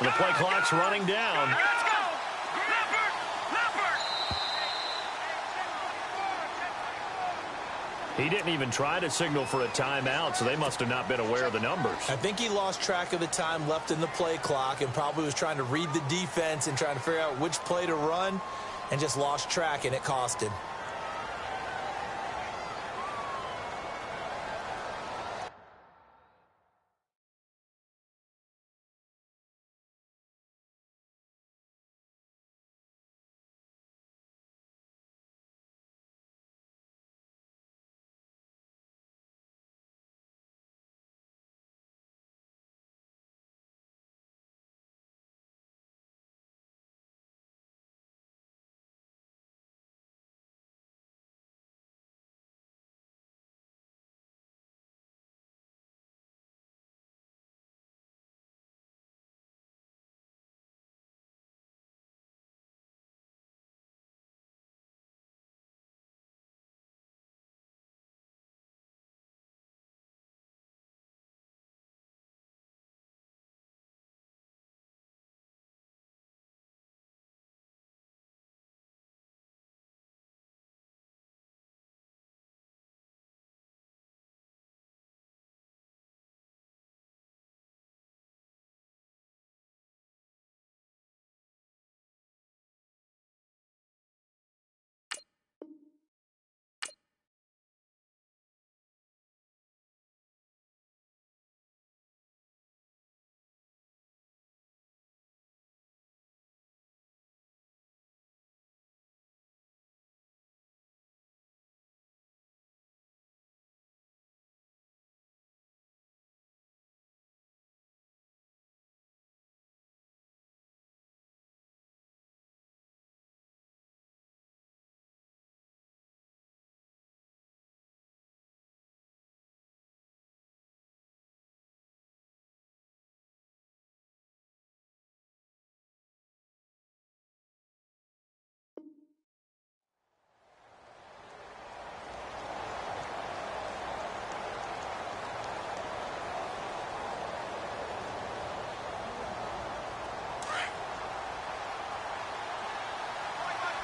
The play clock's running down. Let's go. He didn't even try to signal for a timeout, so they must have not been aware of the numbers. I think he lost track of the time left in the play clock and probably was trying to read the defense and trying to figure out which play to run and just lost track, and it cost him.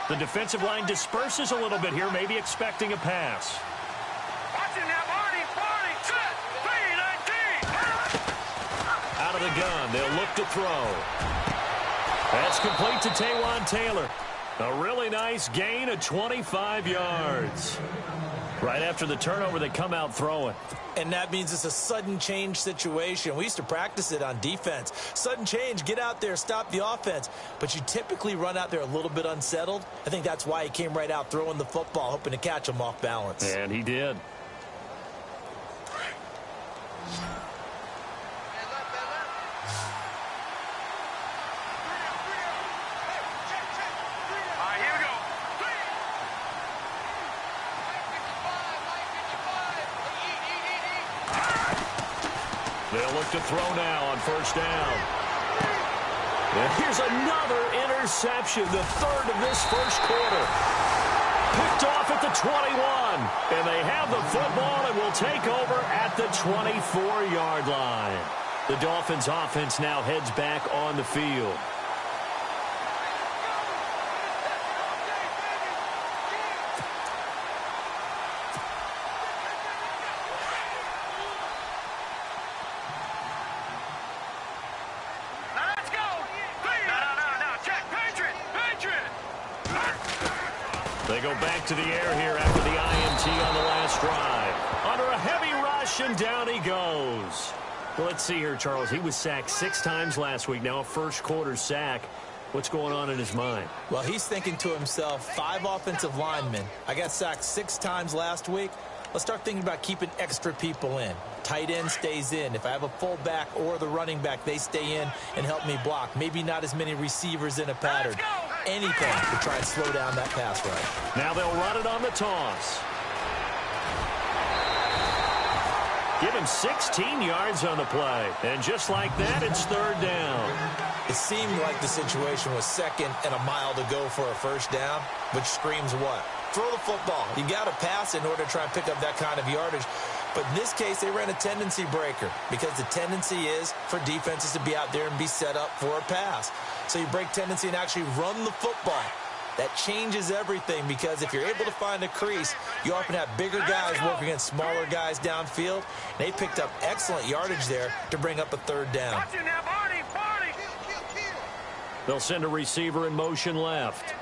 The defensive line disperses a little bit here, maybe expecting a pass. Watching now, Barney, set, 3-19. Out of the gun, they'll look to throw. That's complete to Taywan Taylor. A really nice gain of 25 yards. Right after the turnover, they come out throwing. And that means it's a sudden change situation. We used to practice it on defense. Sudden change, get out there, stop the offense. But you typically run out there a little bit unsettled. I think that's why he came right out throwing the football, hoping to catch him off balance. And he did. They'll look to throw now on first down. And here's another interception, the third of this first quarter. Picked off at the 21. And they have the football and will take over at the 24-yard line. The Dolphins offense now heads back on the field. They go back to the air here after the INT on the last drive. Under a heavy rush, and down he goes. Well, let's see here, Charles. He was sacked 6 times last week. Now a first-quarter sack. What's going on in his mind? Well, he's thinking to himself, 5 offensive linemen. I got sacked 6 times last week. Let's start thinking about keeping extra people in. Tight end stays in. If I have a fullback or the running back, they stay in and help me block. Maybe not as many receivers in a pattern. Anything to try and slow down that pass rush. Now they'll run it on the toss. Give him 16 yards on the play. And just like that, it's third down. It seemed like the situation was second and a mile to go for a first down, which screams what? Throw the football. You got to pass in order to try and pick up that kind of yardage. But in this case, they ran a tendency breaker because the tendency is for defenses to be out there and be set up for a pass. So you break tendency and actually run the football. That changes everything because if you're able to find a crease, you often have bigger guys working against smaller guys downfield. They picked up excellent yardage there to bring up a third down. They'll send a receiver in motion left.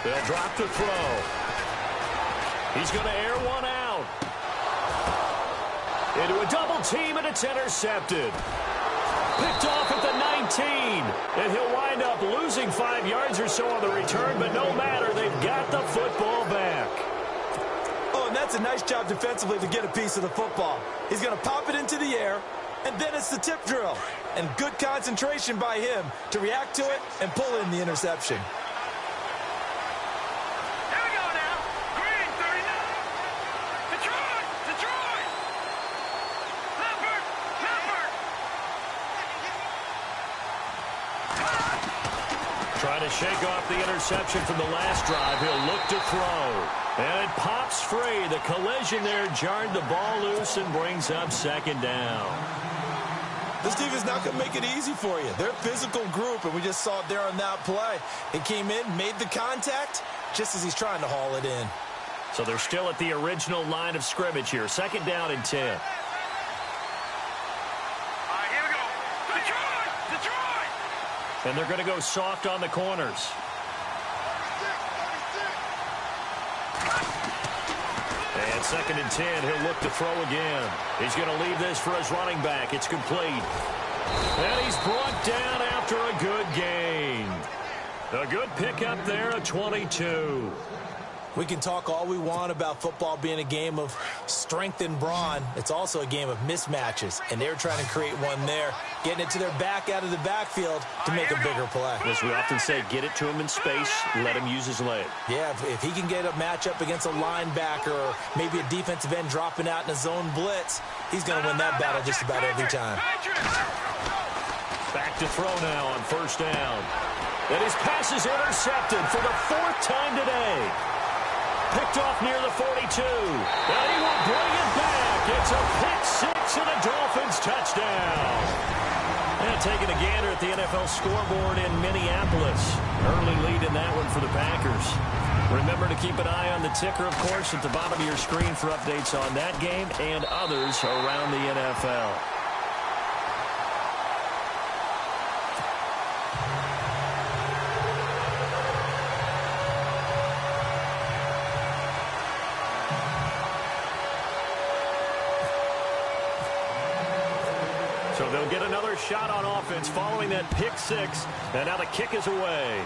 They'll drop the throw. He's going to air one out. Into a double team, and it's intercepted. Picked off at the 19, and he'll wind up losing 5 yards or so on the return, but no matter, they've got the football back. Oh, and that's a nice job defensively to get a piece of the football. He's going to pop it into the air, and then it's the tip drill. And good concentration by him to react to it and pull in the interception. Trying to shake off the interception from the last drive. He'll look to throw. And it pops free. The collision there jarred the ball loose and brings up second down. This team is not going to make it easy for you. They're a physical group, and we just saw it there on that play. He came in, made the contact, just as he's trying to haul it in. So they're still at the original line of scrimmage here. Second down and 10. And they're going to go soft on the corners. And second and 10, he'll look to throw again. He's going to leave this for his running back. It's complete. And he's brought down after a good gain. A good pickup there at 22. We can talk all we want about football being a game of strength and brawn. It's also a game of mismatches, and they're trying to create one there, getting it to their back out of the backfield to make a bigger play. As we often say, get it to him in space, let him use his leg. Yeah, if he can get a matchup against a linebacker or maybe a defensive end dropping out in a zone blitz, he's going to win that battle just about every time. Back to throw now on first down. And his pass is intercepted for the 4th time today. Picked off near the 42. And he will bring it back. It's a pick 6 and a Dolphins touchdown. And taking a gander at the NFL scoreboard in Minneapolis. Early lead in that one for the Packers. Remember to keep an eye on the ticker, of course, at the bottom of your screen for updates on that game and others around the NFL. So they'll get another shot on offense following that pick 6. And now the kick is away.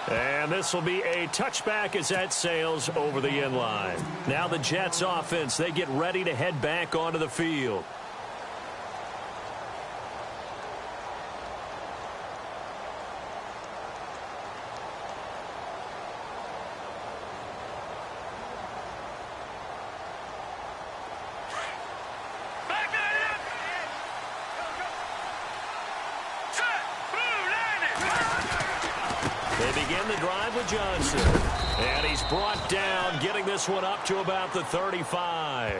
And this will be a touchback as that sails over the end line. Now the Jets offense, they get ready to head back onto the field. They begin the drive with Johnson. And he's brought down, getting this one up to about the 35.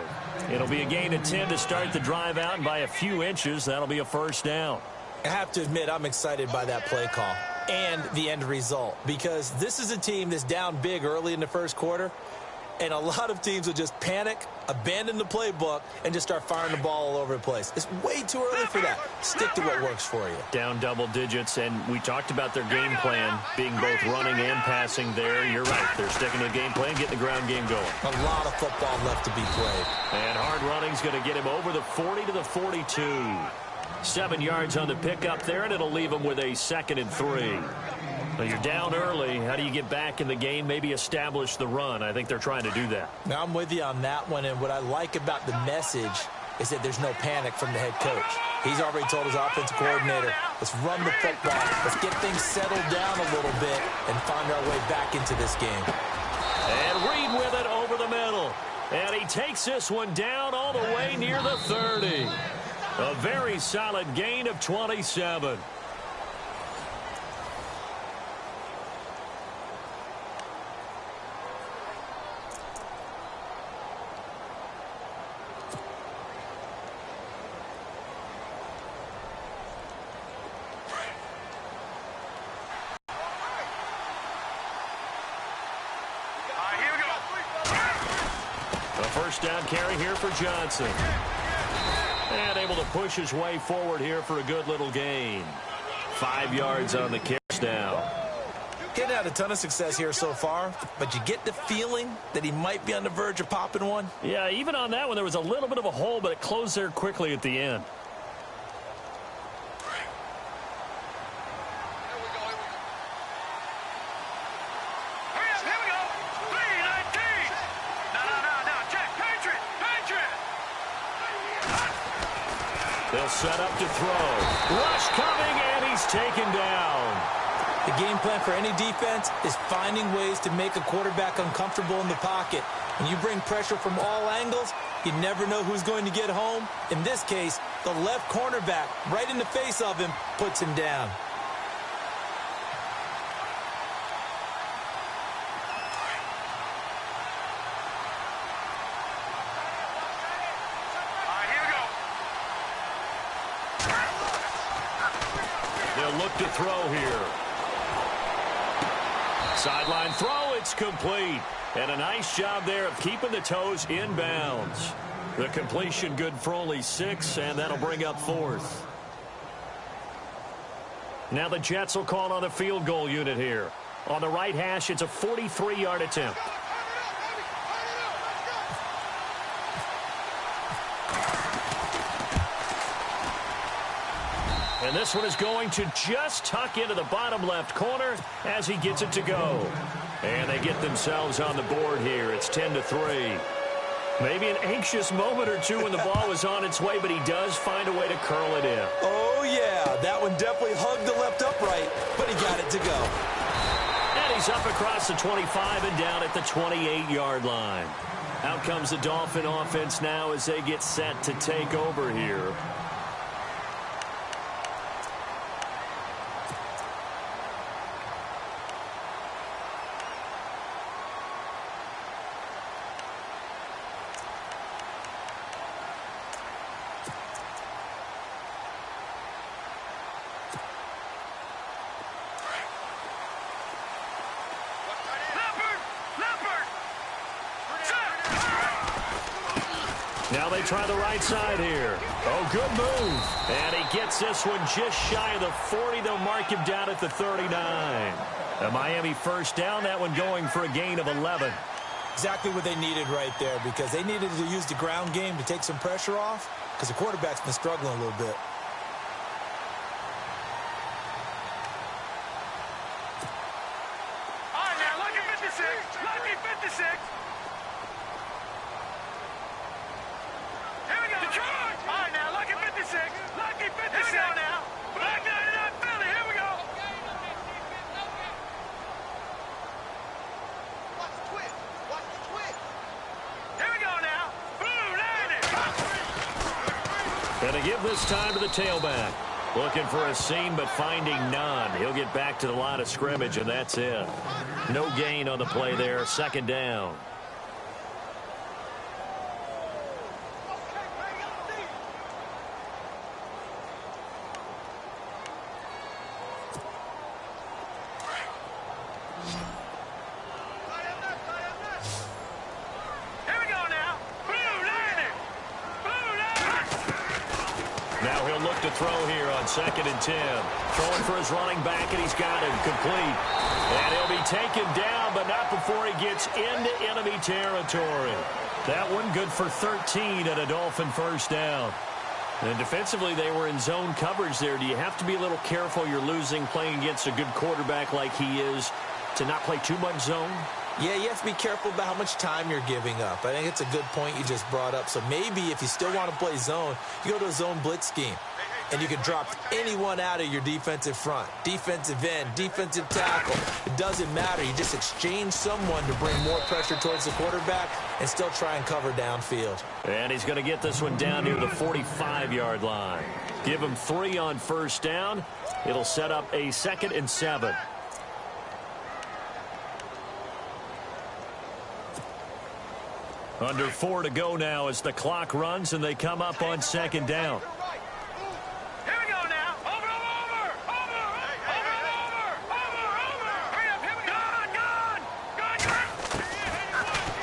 It'll be a gain of 10 to start the drive out, and by a few inches, that'll be a first down. I have to admit, I'm excited by that play call and the end result, because this is a team that's down big early in the first quarter, and a lot of teams will just panic, abandon the playbook, and just start firing the ball all over the place. It's way too early for that. Stick to what works for you. Down double digits, and we talked about their game plan being both running and passing there. You're right. They're sticking to the game plan, getting the ground game going. A lot of football left to be played. And hard running's going to get him over the 40 to the 42. 7 yards on the pickup there, and it'll leave him with a 2nd and 3. Well, you're down early. How do you get back in the game, maybe establish the run? I think they're trying to do that. Now, I'm with you on that one, and what I like about the message is that there's no panic from the head coach. He's already told his offensive coordinator, let's run the football, let's get things settled down a little bit and find our way back into this game. And Reed with it over the middle. And he takes this one down all the way near the 30. A very solid gain of 27. A first down carry here for Johnson. And able to push his way forward here for a good little gain. 5 yards on the carry down. He hadn't had a ton of success here so far, but you get the feeling that he might be on the verge of popping one. Yeah, even on that one, there was a little bit of a hole, but it closed there quickly at the end. They'll set up to throw. Rush coming, and he's taken down. The game plan for any defense is finding ways to make a quarterback uncomfortable in the pocket. When you bring pressure from all angles, you never know who's going to get home. In this case, the left cornerback, right in the face of him, puts him down. Look to throw here. Sideline throw, it's complete. And a nice job there of keeping the toes in bounds. The completion good for only 6, and that'll bring up 4th. Now the Jets will call on the field goal unit here. On the right hash, it's a 43-yard attempt. And this one is going to just tuck into the bottom left corner as he gets it to go. And they get themselves on the board here. It's 10-3. Maybe an anxious moment or two when the ball was on its way, but he does find a way to curl it in. Oh, yeah. That one definitely hugged the left upright, but he got it to go. And he's up across the 25 and down at the 28-yard line. Out comes the Dolphin offense now as they get set to take over here. Now they try the right side here. Oh, good move. And he gets this one just shy of the 40. They'll mark him down at the 39. A Miami first down, that one going for a gain of 11. Exactly what they needed right there, because they needed to use the ground game to take some pressure off, because the quarterback's been struggling a little bit. All right, now, lucky 56. Lucky 56. Here we go. Detroit. All right, now, lucky 56. Lucky 56. Here we go now. Black 99 Philly. Here we go. Watch the twist. Watch the twist. Here we go now. Boom, landed. Gonna give this time to the tailback. Looking for a seam, but finding none. He'll get back to the line of scrimmage, and that's it. No gain on the play there. Second down. Throw here on 2nd and 10. Throwing for his running back, and he's got him complete. And he'll be taken down, but not before he gets into enemy territory. That one good for 13 and a Dolphin first down. And defensively, they were in zone coverage there. Do you have to be a little careful? You're losing playing against a good quarterback like he is to not play too much zone? Yeah, you have to be careful about how much time you're giving up. I think it's a good point you just brought up. So maybe if you still want to play zone, you go to a zone blitz scheme. And you can drop anyone out of your defensive front. Defensive end, defensive tackle. It doesn't matter. You just exchange someone to bring more pressure towards the quarterback and still try and cover downfield. And he's going to get this one down near the 45-yard line. Give him 3 on first down. It'll set up a 2nd and 7. Under 4 to go now as the clock runs and they come up on 2nd down.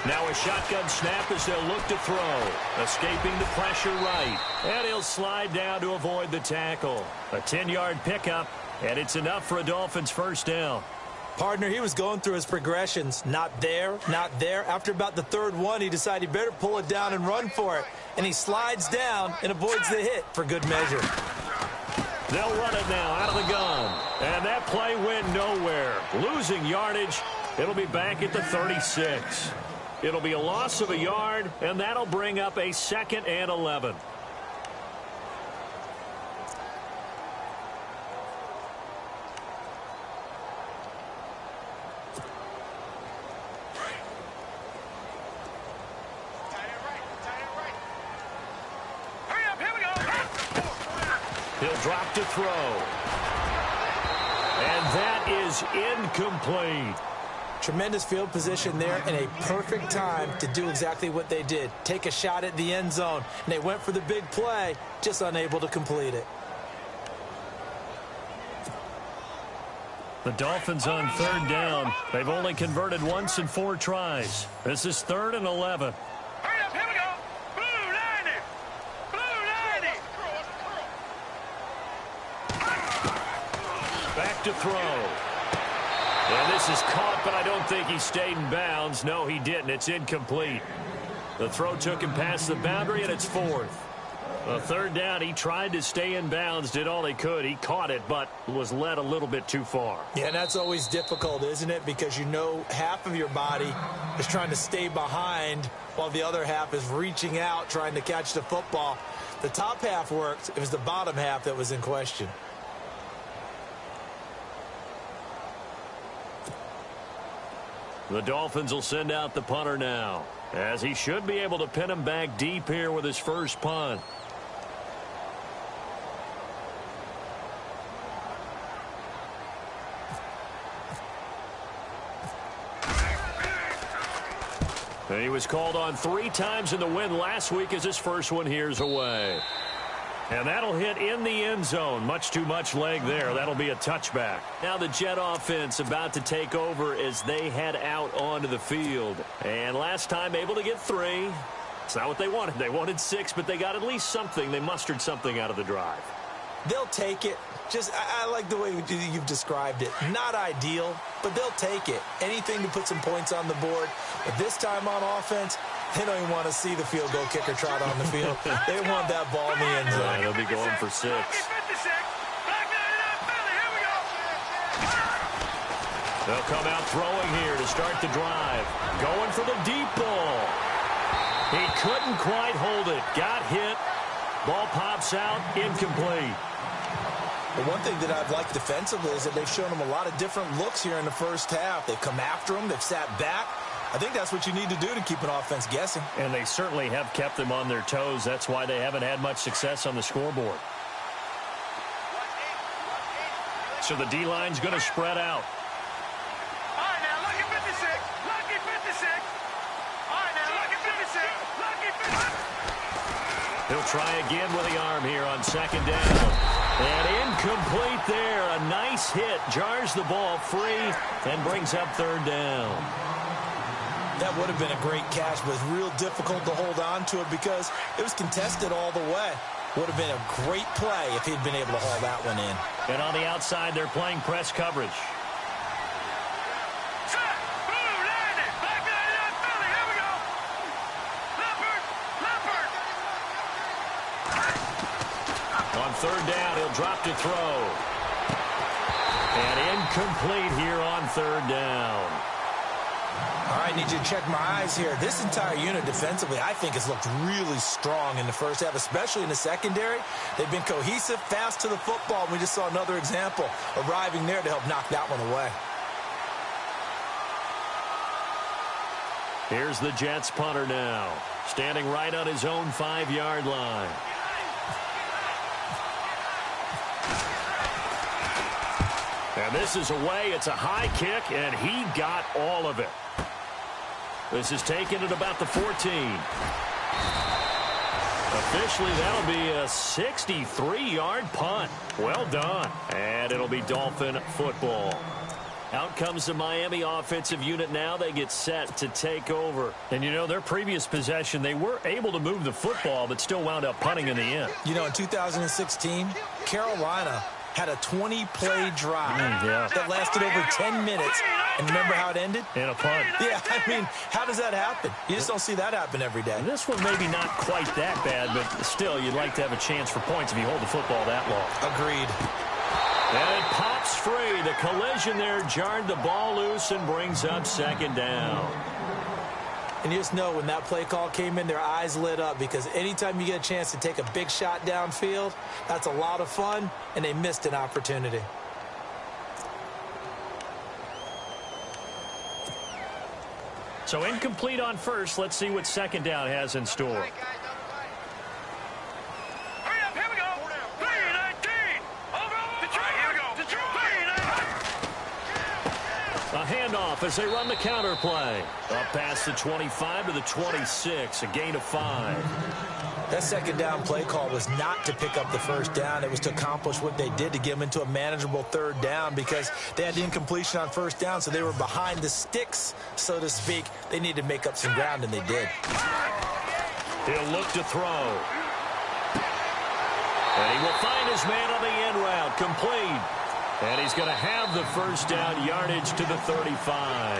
Now a shotgun snap as they'll look to throw. Escaping the pressure right. And he'll slide down to avoid the tackle. A 10-yard pickup, and it's enough for a Dolphins first down. Partner, he was going through his progressions. Not there, not there. After about the third one, he decided he better pull it down and run for it. And he slides down and avoids the hit for good measure. They'll run it now out of the gun. And that play went nowhere. Losing yardage. It'll be back at the 36. It'll be a loss of a yard, and that'll bring up a 2nd and 11. He'll drop to throw. And that is incomplete. Tremendous field position there and a perfect time to do exactly what they did. Take a shot at the end zone. And they went for the big play, just unable to complete it. The Dolphins on 3rd down. They've only converted once in 4 tries. This is 3rd and 11. Hurry up, here we go. Blue 90. Blue 90. Back to throw. And this is caught, but I don't think he stayed in bounds. No, he didn't. It's incomplete. The throw took him past the boundary, and it's 4th. A 3rd down, he tried to stay in bounds, did all he could. He caught it, but was led a little bit too far. Yeah, and that's always difficult, isn't it? Because you know half of your body is trying to stay behind while the other half is reaching out, trying to catch the football. The top half worked. It was the bottom half that was in question. The Dolphins will send out the punter now, as he should be able to pin him back deep here with his first punt. And he was called on 3 times in the win last week as his first one here's away. And that'll hit in the end zone. Much too much leg there. That'll be a touchback. Now the Jet offense about to take over as they head out onto the field. And last time able to get 3. It's not what they wanted. They wanted 6, but they got at least something. They mustered something out of the drive. They'll take it. I like the way you've described it. Not ideal, but they'll take it. Anything to put some points on the board. But this time on offense, they don't even want to see the field goal kicker trot on the field. They want that ball in the end zone. Right, they'll be going for 6. They'll come out throwing here to start the drive. Going for the deep ball. He couldn't quite hold it. Got hit. Ball pops out. Incomplete. Well, one thing that I've liked defensively is that they've shown them a lot of different looks here in the first half. They've come after them. They've sat back. I think that's what you need to do to keep an offense guessing. And they certainly have kept them on their toes. That's why they haven't had much success on the scoreboard. So the D-line's going to spread out. All right, now, lucky 56. Lucky 56. All right, now, lucky 56. Lucky 56. He'll try again with the arm here on 2nd down. And incomplete there. A nice hit. Jars the ball free and brings up 3rd down. That would have been a great catch, but it's real difficult to hold on to it because it was contested all the way. Would have been a great play if he'd been able to haul that one in. And on the outside, they're playing press coverage. Set. Blue 90. Black 99 Philly. Here we go. Leopard. Leopard. On 3rd down, he'll drop to throw. And incomplete here on 3rd down. All right, need you to check my eyes here. This entire unit defensively, I think, has looked really strong in the first half, especially in the secondary. They've been cohesive, fast to the football. We just saw another example arriving there to help knock that one away. Here's the Jets punter now, standing right on his own 5-yard line. And this is away. It's a high kick, and he got all of it. This is taken at about the 14. Officially, that'll be a 63-yard punt. Well done. And it'll be Dolphin football. Out comes the Miami offensive unit now. They get set to take over. And, you know, their previous possession, they were able to move the football, but still wound up punting in the end. You know, in 2016, Carolina had a 20-play drive that lasted over 10 minutes. And remember how it ended? In a punt. Yeah, I mean, how does that happen? You just don't see that happen every day. This one maybe not quite that bad, but still, you'd like to have a chance for points if you hold the football that long. Agreed. And it pops free. The collision there jarred the ball loose and brings up second down. And you just know when that play call came in, their eyes lit up, because anytime you get a chance to take a big shot downfield, that's a lot of fun, and they missed an opportunity. So incomplete on first. Let's see what second down has in store. A handoff as they run the counter play. Up past the 25 to the 26, a gain of 5. That second down play call was not to pick up the first down. It was to accomplish what they did, to get them into a manageable third down, because they had the incompletion on first down, so they were behind the sticks, so to speak. They needed to make up some ground, and they did. He'll look to throw. And he will find his man on the end route, complete. And he's going to have the first down yardage to the 35.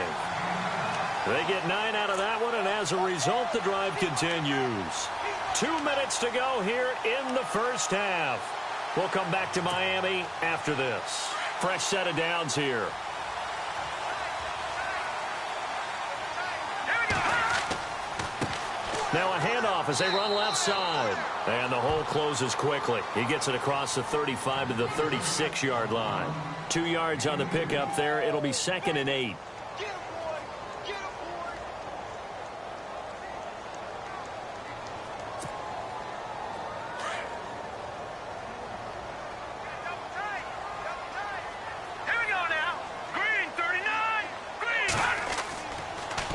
They get 9 out of that one, and as a result, the drive continues. 2 minutes to go here in the first half. We'll come back to Miami after this. Fresh set of downs here. Now a handoff as they run left side. And the hole closes quickly. He gets it across the 35 to the 36-yard line. 2 yards on the pickup there. It'll be 2nd and 8.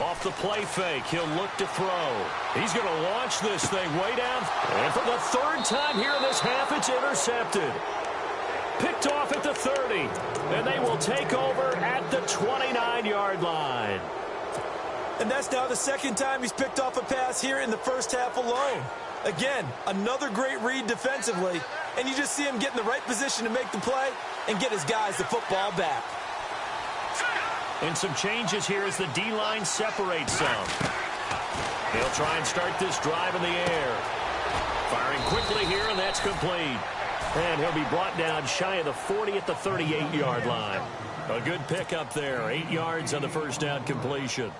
Off the play fake, he'll look to throw. He's going to launch this thing way down. And for the 3rd time here in this half, it's intercepted. Picked off at the 30. And they will take over at the 29-yard line. And that's now the 2nd time he's picked off a pass here in the first half alone. Again, another great read defensively. And you just see him get in the right position to make the play and get his guys the football back. And some changes here as the D-line separates some. He'll try and start this drive in the air. Firing quickly here, and that's complete. And he'll be brought down shy of the 40 at the 38-yard line. A good pickup there. 8 yards on the first down completion.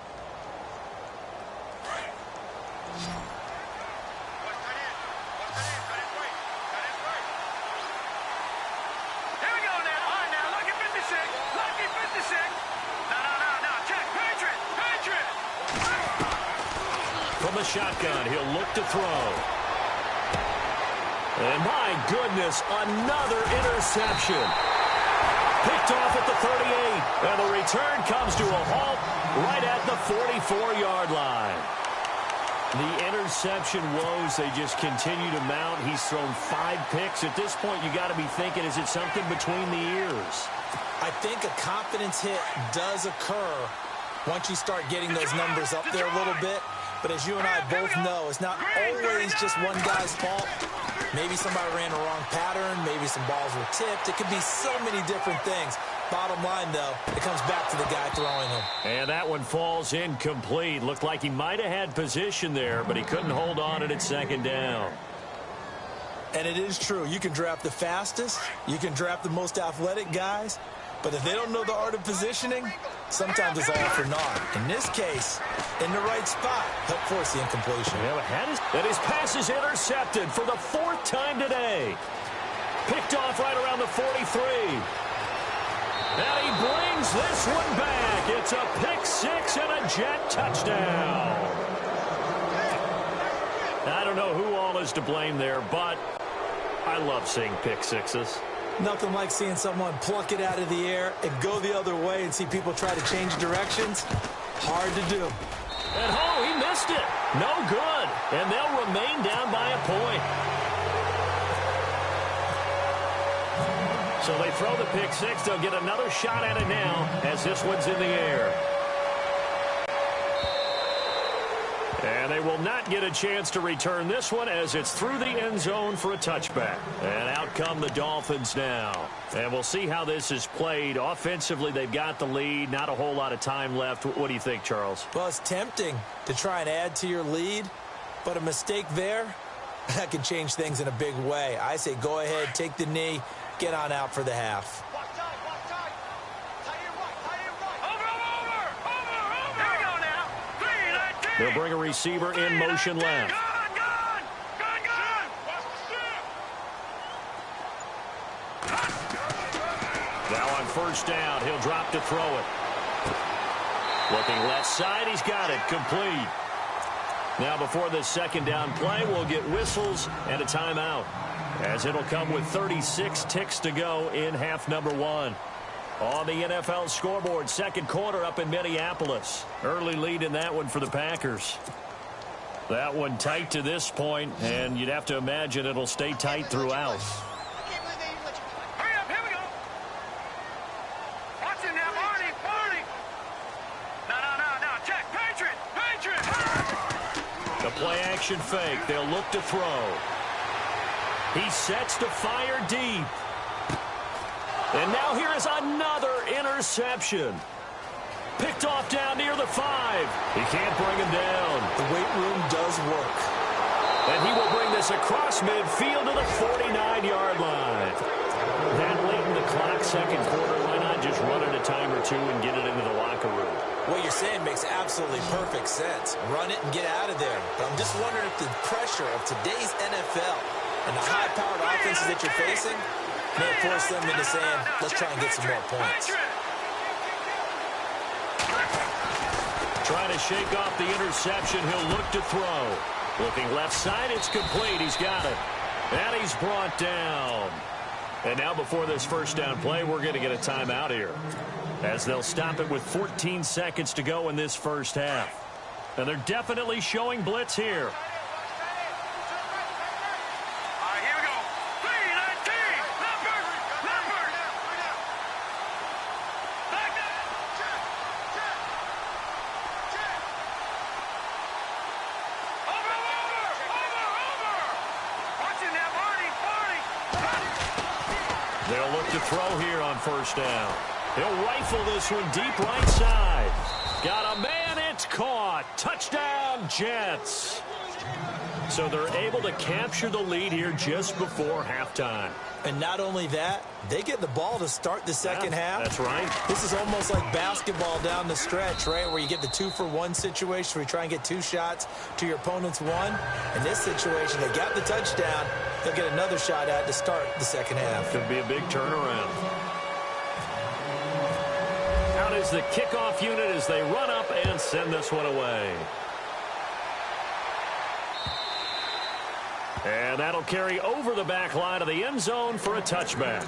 From the shotgun, he'll look to throw. And my goodness, another interception. Picked off at the 38. And the return comes to a halt right at the 44-yard line. The interception woes, they just continue to mount. He's thrown 5 picks. At this point, you got to be thinking, is it something between the ears? I think a confidence hit does occur once you start getting those numbers up there a little bit. But as you and I both know, it's not always just one guy's fault. Maybe somebody ran a wrong pattern. Maybe some balls were tipped. It could be so many different things. Bottom line, though, it comes back to the guy throwing them. And that one falls incomplete. Looked like he might have had position there, but he couldn't hold on at 2nd down. And it is true. You can draft the fastest. You can draft the most athletic guys. But if they don't know the art of positioning, sometimes it's all for naught. In this case, in the right spot, help force the incompletion. And his pass is intercepted for the 4th time today. Picked off right around the 43. And he brings this one back. It's a pick 6 and a jet touchdown. I don't know who all is to blame there, but I love seeing pick 6s. Nothing like seeing someone pluck it out of the air and go the other way and see people try to change directions. Hard to do. And he missed it. No good. And they'll remain down by a point. So they throw the pick six. They'll get another shot at it now as this one's in the air. And they will not get a chance to return this one as it's through the end zone for a touchback. And out come the Dolphins now. And we'll see how this is played. Offensively, they've got the lead. Not a whole lot of time left. What do you think, Charles? Well, it's tempting to try and add to your lead, but a mistake there, that can change things in a big way. I say go ahead, take the knee, get on out for the half. They'll bring a receiver in motion left. Now on first down, he'll drop to throw it. Looking left side, he's got it, complete. Now before this second down play, we'll get whistles and a timeout, as it'll come with 36 ticks to go in half number one. On the NFL scoreboard, second quarter up in Minneapolis. Early lead in that one for the Packers. That one tight to this point, and you'd have to imagine it'll stay tight throughout. Hurry up, here we go. Watch it now, Barney. No, check. Patriot. The play action fake. They'll look to throw. He sets to fire deep. And now here is another interception. Picked off down near the 5. He can't bring him down. The weight room does work. And he will bring this across midfield to the 49-yard line. That late in the clock, second quarter, why not just run it a time or two and get it into the locker room? What you're saying makes absolutely perfect sense. Run it and get out of there. But I'm just wondering if the pressure of today's NFL and the high-powered offenses that you're facing may force them into saying, let's try and get some more points. Trying to shake off the interception. He'll look to throw. Looking left side, it's complete. He's got it. And he's brought down. And now before this first down play, we're going to get a timeout here, as they'll stop it with 14 seconds to go in this first half. And they're definitely showing blitz here. They'll look to throw here on first down. He'll rifle this one deep right side. Got a man, it's caught. Touchdown, Jets. So they're able to capture the lead here just before halftime. And not only that, they get the ball to start the second half. That's right. This is almost like basketball down the stretch, right, where you get the 2-for-1 situation where you try and get 2 shots to your opponent's 1. In this situation, they got the touchdown. They'll get another shot at to start the second half. Could be a big turnaround. Out is the kickoff unit as they run up and send this one away. And that'll carry over the back line of the end zone for a touchback.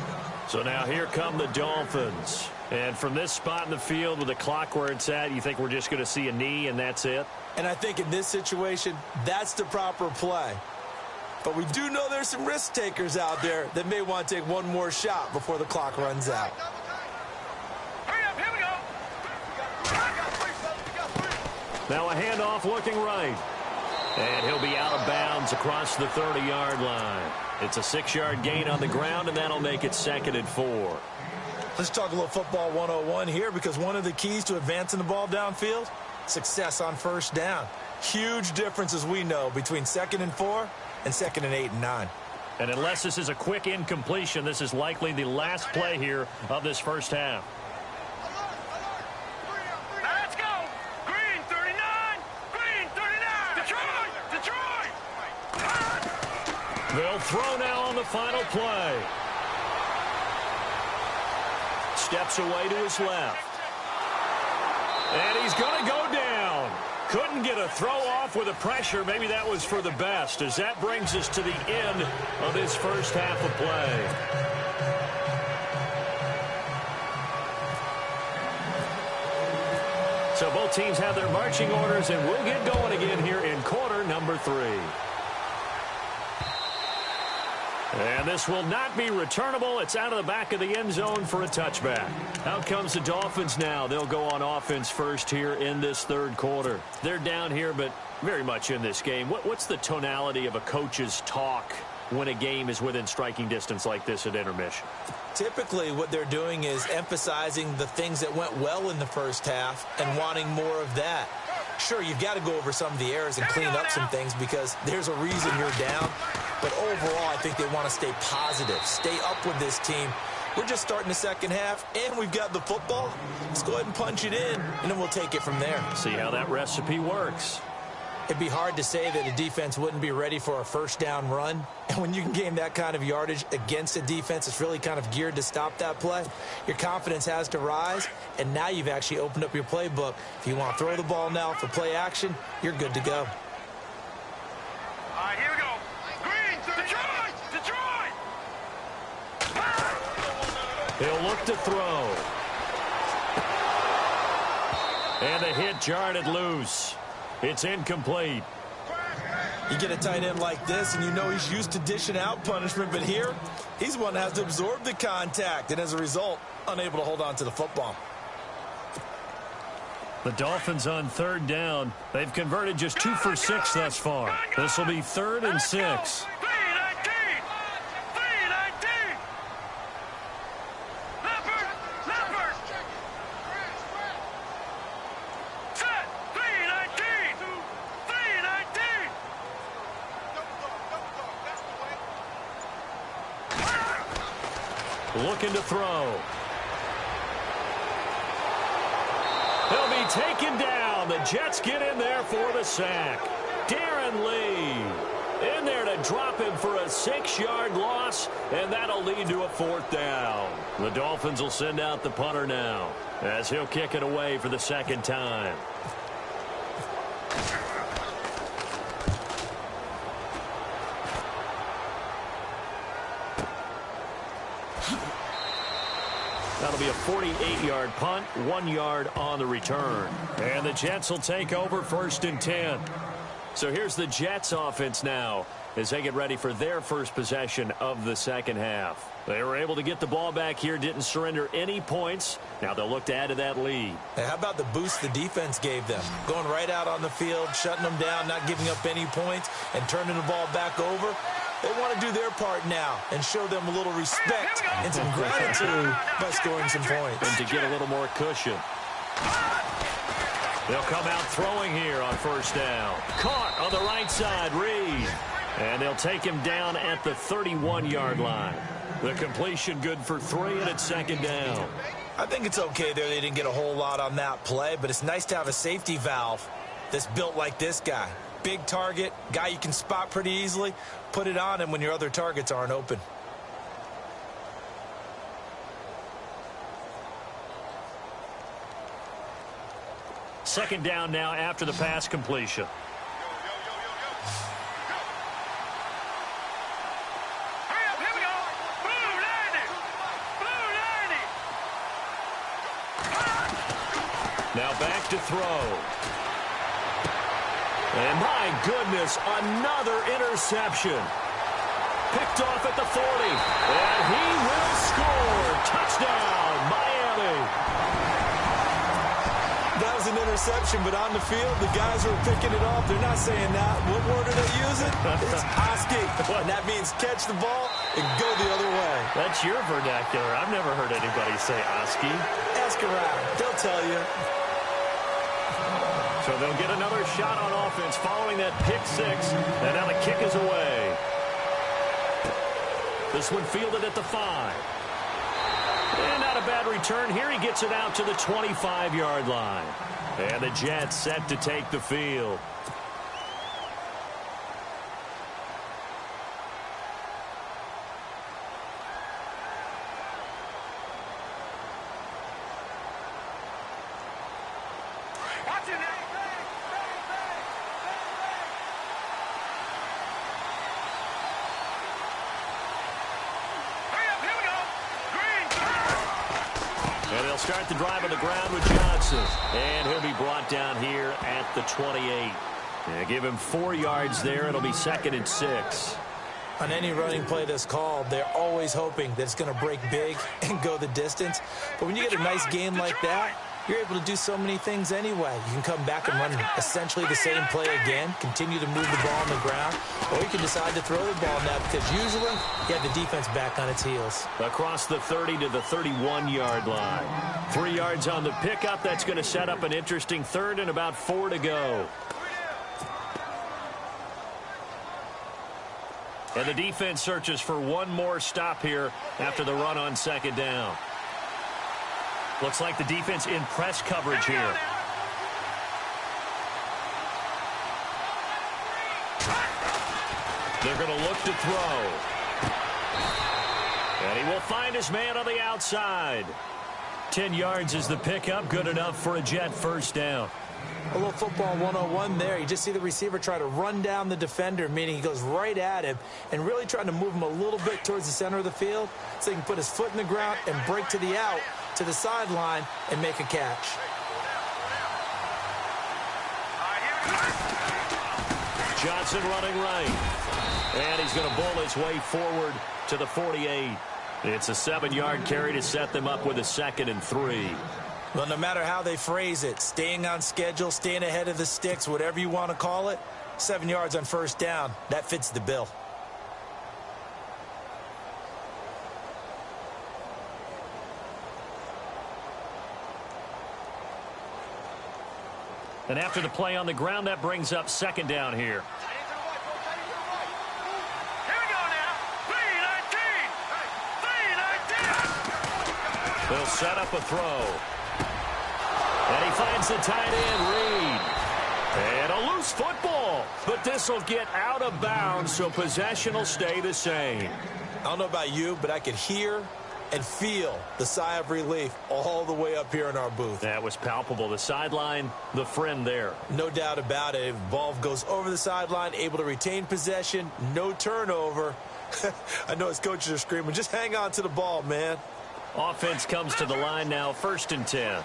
So now here come the Dolphins. And from this spot in the field with the clock where it's at, you think we're just going to see a knee and that's it? And I think in this situation, that's the proper play. But we do know there's some risk takers out there that may want to take one more shot before the clock runs out. Hurry up, here we go. Now a handoff looking right. And he'll be out of bounds across the 30-yard line. It's a 6-yard gain on the ground, and that'll make it 2nd and 4. Let's talk a little football 101 here, because one of the keys to advancing the ball downfield, success on first down. Huge difference, as we know, between 2nd and 4 and 2nd and 8 and 9. And unless this is a quick incompletion, this is likely the last play here of this first half. Let's go. Green 39. Green 39. Detroit. They'll throw now on the final play. Steps away to his left. And he's going to go down. Couldn't get a throw off with the pressure. Maybe that was for the best, as that brings us to the end of this first half of play. So both teams have their marching orders, and we'll get going again here in quarter number 3. And this will not be returnable. It's out of the back of the end zone for a touchback. Out comes the Dolphins now. They'll go on offense first here in this third quarter. They're down here, but very much in this game. What's the tonality of a coach's talk when a game is within striking distance like this at intermission? Typically, what they're doing is emphasizing the things that went well in the first half and wanting more of that. Sure, you've got to go over some of the errors and clean up some things because there's a reason you're down. But overall, I think they want to stay positive, stay up with this team. We're just starting the second half, and we've got the football. Let's go ahead and punch it in, and then we'll take it from there. See how that recipe works. It'd be hard to say that a defense wouldn't be ready for a first down run. And when you can gain that kind of yardage against a defense that's really kind of geared to stop that play, your confidence has to rise. And now you've actually opened up your playbook. If you want to throw the ball now for play action, you're good to go. All right, here we go. Green, Detroit! He'll look to throw. And the hit jarred it loose. It's incomplete. You get a tight end like this, and you know he's used to dishing out punishment, but here, he's one that has to absorb the contact, and as a result, unable to hold on to the football. The Dolphins on third down. They've converted just 2 for 6 thus far. This will be 3rd and 6. Looking to throw. He'll be taken down. The Jets get in there for the sack. Darren Lee in there to drop him for a 6-yard loss, and that'll lead to a 4th down. The Dolphins will send out the punter now as he'll kick it away for the second time. That'll be a 48-yard punt, 1 yard on the return. And the Jets will take over 1st and 10. So here's the Jets offense now as they get ready for their first possession of the second half. They were able to get the ball back here, didn't surrender any points. Now they'll look to add to that lead. Hey, how about the boost the defense gave them? Going right out on the field, shutting them down, not giving up any points, and turning the ball back over. They want to do their part now and show them a little respect and some gratitude by scoring some points. And to get a little more cushion. They'll come out throwing here on 1st down. Caught on the right side, Reed. And they'll take him down at the 31-yard line. The completion good for 3, and it's 2nd down. I think it's okay there. They didn't get a whole lot on that play, but it's nice to have a safety valve that's built like this guy. Big target, guy you can spot pretty easily. Put it on him when your other targets aren't open. Second down now after the pass completion. Now back to throw. And my goodness, another interception. Picked off at the 40. And he will score. Touchdown, Miami. That was an interception, but on the field, the guys who are picking it off, they're not saying that. What word are they using? It's Oski. And that means catch the ball and go the other way. That's your vernacular. I've never heard anybody say Oski. Ask around. They'll tell you. So they'll get another shot on offense following that pick 6. And now the kick is away. This one fielded at the 5. And not a bad return. Here he gets it out to the 25-yard line. And the Jets set to take the field. Start the drive on the ground with Johnson. And he'll be brought down here at the 28. Give him 4 yards there. It'll be 2nd and 6. On any running play that's called, they're always hoping that it's going to break big and go the distance. But when you get a nice game like that, you're able to do so many things anyway. You can come back and run essentially the same play again, continue to move the ball on the ground, or you can decide to throw the ball now because usually you have the defense back on its heels. Across the 30 to the 31-yard line. 3 yards on the pickup. That's going to set up an interesting third and about 4 to go. And the defense searches for one more stop here after the run on second down. Looks like the defense in press coverage here. They're going to look to throw. And he will find his man on the outside. 10 yards is the pickup. Good enough for a Jet first down. A little football 101 there. You just see the receiver try to run down the defender, meaning he goes right at him and really trying to move him a little bit towards the center of the field so he can put his foot in the ground and break to the out, to the sideline, and make a catch. Johnson running right. And he's going to bull his way forward to the 48. It's a 7-yard carry to set them up with a 2nd and 3. Well, no matter how they phrase it, staying on schedule, staying ahead of the sticks, whatever you want to call it, 7 yards on first down, that fits the bill. And after the play on the ground, that brings up 2nd down here. They'll set up a throw. And he finds the tight end, Reed. And a loose football. But this will get out of bounds, so possession will stay the same. I don't know about you, but I could hear and feel the sigh of relief all the way up here in our booth. That was palpable. The sideline, the friend there. No doubt about it. If ball goes over the sideline, able to retain possession, no turnover. I know his coaches are screaming, just hang on to the ball, man. Offense comes to the line now, 1st and 10.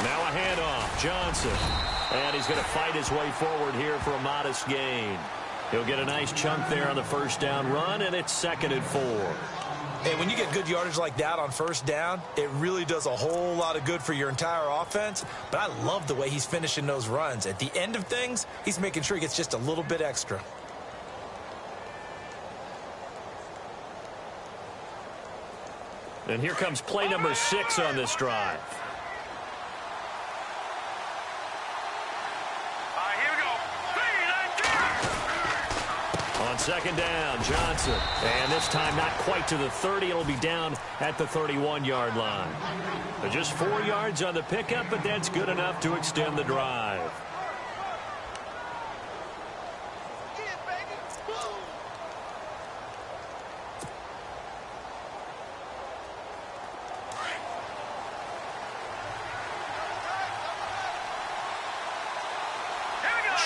Now a handoff, Johnson. And he's going to fight his way forward here for a modest gain. He'll get a nice chunk there on the first down run, and it's 2nd and 4. Hey, when you get good yardage like that on first down, it really does a whole lot of good for your entire offense. But I love the way he's finishing those runs. At the end of things, he's making sure he gets just a little bit extra. And here comes play number 6 on this drive. On second down, Johnson. And this time not quite to the 30. It'll be down at the 31-yard line. But just 4 yards on the pickup, but that's good enough to extend the drive.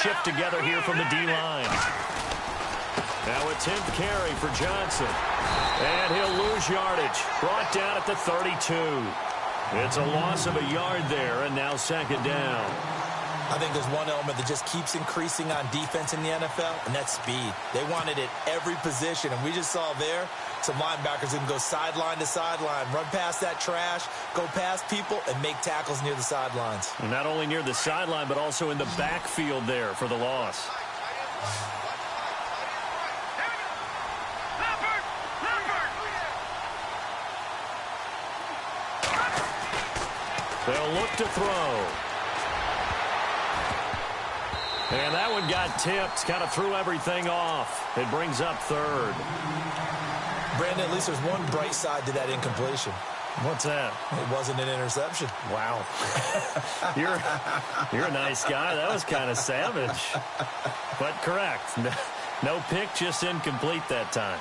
Shift together here from the D-line. Now a 10th carry for Johnson. And he'll lose yardage. Brought down at the 32. It's a loss of a yard there, and now 2nd down. I think there's one element that just keeps increasing on defense in the NFL, and that's speed. They want it at every position, and we just saw there some linebackers who can go sideline to sideline, run past that trash, go past people, and make tackles near the sidelines. And not only near the sideline, but also in the backfield there for the loss. They'll look to throw. And that one got tipped, kind of threw everything off. It brings up 3rd. Brandon, at least there's one bright side to that incompletion. What's that? It wasn't an interception. Wow. You're a nice guy. That was kind of savage. But correct. No pick, just incomplete that time.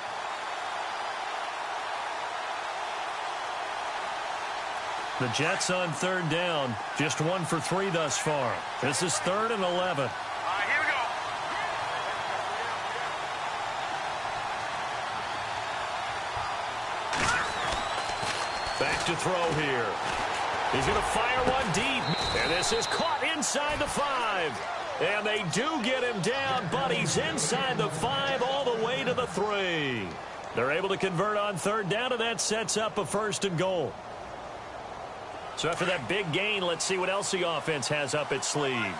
The Jets on 3rd down. Just 1 for 3 thus far. This is 3rd and 11. Back to throw here. He's going to fire one deep. And this is caught inside the 5. And they do get him down, but he's inside the 5 all the way to the 3. They're able to convert on third down, and that sets up a 1st and goal. So after that big gain, let's see what else the offense has up its sleeve.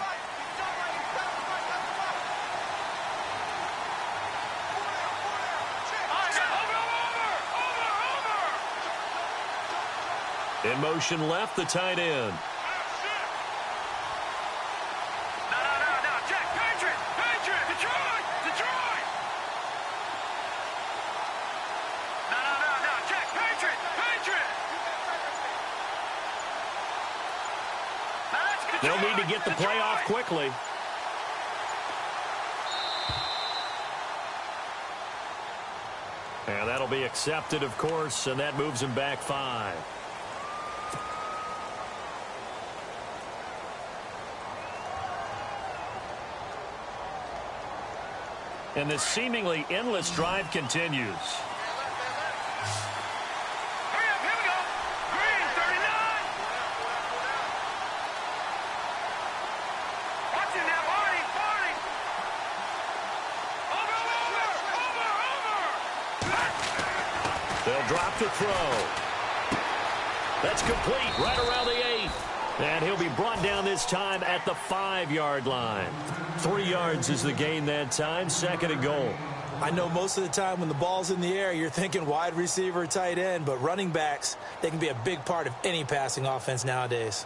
In motion left, the tight end. No, Jack, Patriot, Detroit. No, Jack, Patriot. They'll need to get the play off quickly. And that'll be accepted, of course, and that moves him back 5. And this seemingly endless drive continues. Hurry up, here we go. Green, 39. Watch it now, Barney. Over. They'll drop to throw. That's complete right around the 8. And he'll be brought down this time at the 5-yard line. 3 yards is the gain that time, 2nd and goal. I know most of the time when the ball's in the air, you're thinking wide receiver, tight end, but running backs, they can be a big part of any passing offense nowadays.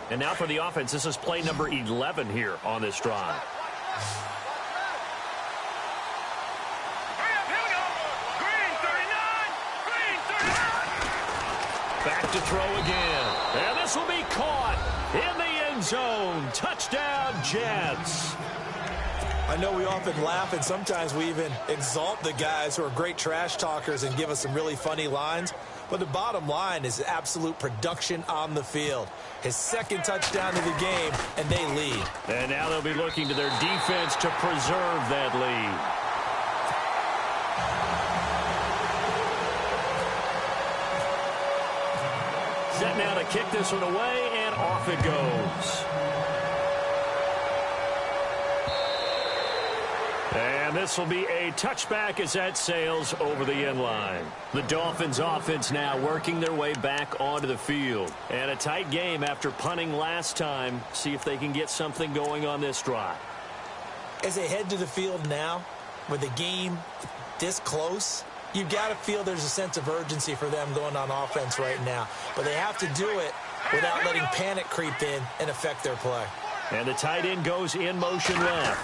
And now for the offense, this is play number 11 here on this drive. Back to throw again. And this will be caught in the end zone. Touchdown, Jets. I know we often laugh, and sometimes we even exalt the guys who are great trash talkers and give us some really funny lines. But the bottom line is absolute production on the field. His 2nd touchdown of the game, and they lead. And now they'll be looking to their defense to preserve that lead. Set now to kick this one away, and off it goes. And this will be a touchback as that sails over the end line. The Dolphins offense now working their way back onto the field. And a tight game after punting last time. See if they can get something going on this drive. As they head to the field now, with the game this close, you've got to feel there's a sense of urgency for them going on offense right now. But they have to do it without letting panic creep in and affect their play. And the tight end goes in motion left.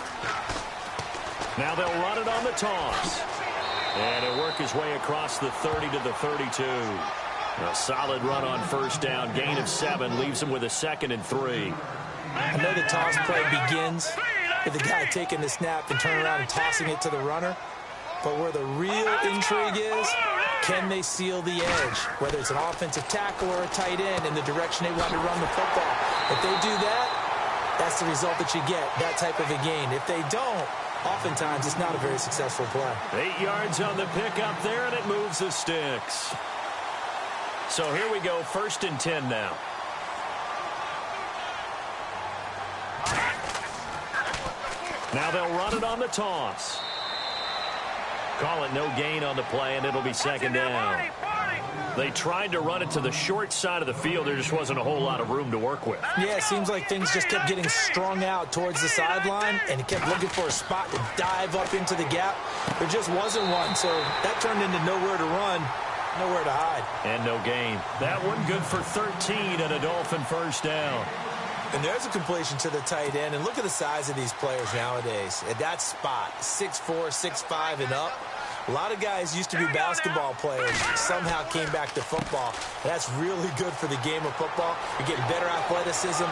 Now they'll run it on the toss. And he'll work his way across the 30 to the 32. A solid run on 1st down. Gain of 7 leaves him with a 2nd and 3. I know the toss play begins with the guy taking the snap and turning around and tossing it to the runner. But where the real intrigue is, can they seal the edge? Whether it's an offensive tackle or a tight end in the direction they want to run the football. If they do that, that's the result that you get, that type of a gain. If they don't, oftentimes it's not a very successful play. 8 yards on the pickup there, and it moves the sticks. So here we go, 1st and 10 now. Now they'll run it on the toss. Call it no gain on the play, and it'll be 2nd down. They tried to run it to the short side of the field. There just wasn't a whole lot of room to work with. Yeah, it seems like things just kept getting strung out towards the sideline, and he kept looking for a spot to dive up into the gap. There just wasn't one, so that turned into nowhere to run, nowhere to hide. And no gain. That one good for 13 and a Dolphin 1st down. And there's a completion to the tight end. And look at the size of these players nowadays. At that spot, 6'4", 6'5", and up. A lot of guys used to be basketball players, somehow came back to football. That's really good for the game of football. You're getting better athleticism,